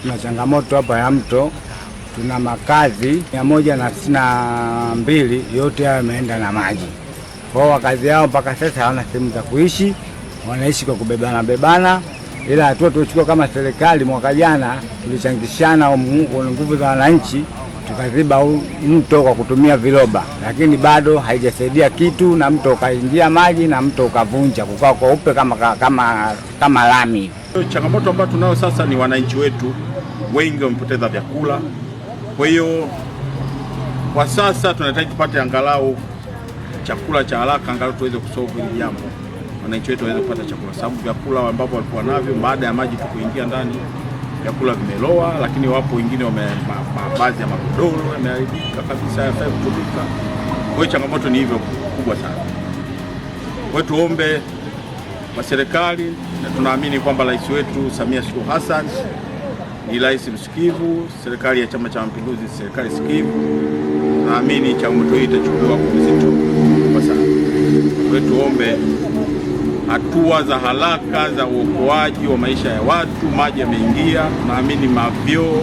Tuna changamoto hapa ya mto, tuna makazi 162 yote haya yameenda na maji. Kwa wakazi hao mpaka sasa hawana sehemu za kuishi, wanaishi kwa kubebana. Ila hatua tulichukua kama serikali mwaka jana, tulichangishana nguvu za wananchi tukaziba mto kwa kutumia viroba, lakini bado haijasaidia kitu, na mto ukaingia maji na mto ukavunja kukaa kweupe kama lami. Changamoto ambayo tunayo sasa ni wananchi wetu wengi wamepoteza vyakula. Kwa hiyo kwa sasa tunahitaji tupate angalau chakula cha haraka, angalau tuweze kusolve hili jambo, wananchi wetu waweze kupata chakula, sababu vyakula ambavyo walikuwa navyo baada ya maji kuingia ndani vyakula vimeloa, lakini wapo wengine baadhi ya magodoro yameharibika kabisa, hayafai kutumika. Kwa hiyo changamoto ni hivyo kubwa sana. Kwa hiyo tuombe kwa serikali, na tunaamini kwamba rais wetu Samia Suluhu Hassan ni rais msikivu, serikali ya Chama cha Mapinduzi serikali sikivu. Naamini changamoto hii itachukua uzito kwa sana. Kwa hiyo tuombe hatua za haraka za uokoaji wa maisha ya watu. Maji yameingia, naamini mavyoo,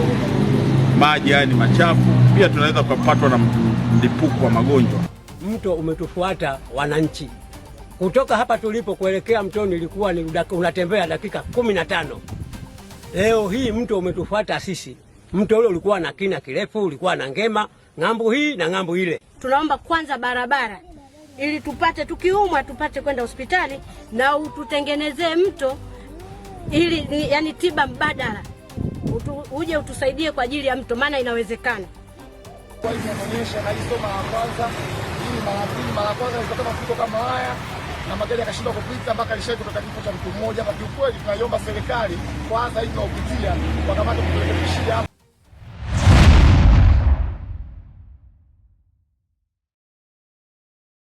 maji haya ni machafu, pia tunaweza kupatwa na mlipuko wa magonjwa. Mto umetufuata wananchi. Kutoka hapa tulipo kuelekea mtoni ilikuwa ni unatembea dakika 15. Leo hii mto umetufuata sisi. Mto ule ulikuwa na kina kirefu, ulikuwa na ngema ng'ambo hii na ng'ambo ile. Tunaomba kwanza barabara ili tupate, tukiumwa tupate kwenda hospitali, na ututengenezee mto ili yani tiba mbadala. Uje utusaidie kwa ajili ya mto, maana inawezekana. Kwa hiyo inaonyesha na hizo mara kwanza, hii mara pili, mara kwanza ilikuwa mafuriko kama haya na magari yakashindwa kupita mpaka lishaje kutoka kifo cha mtu mmoja. Kwa kweli tunaiomba serikali kwanza hivi na upitia kwa kamati kuturekebishia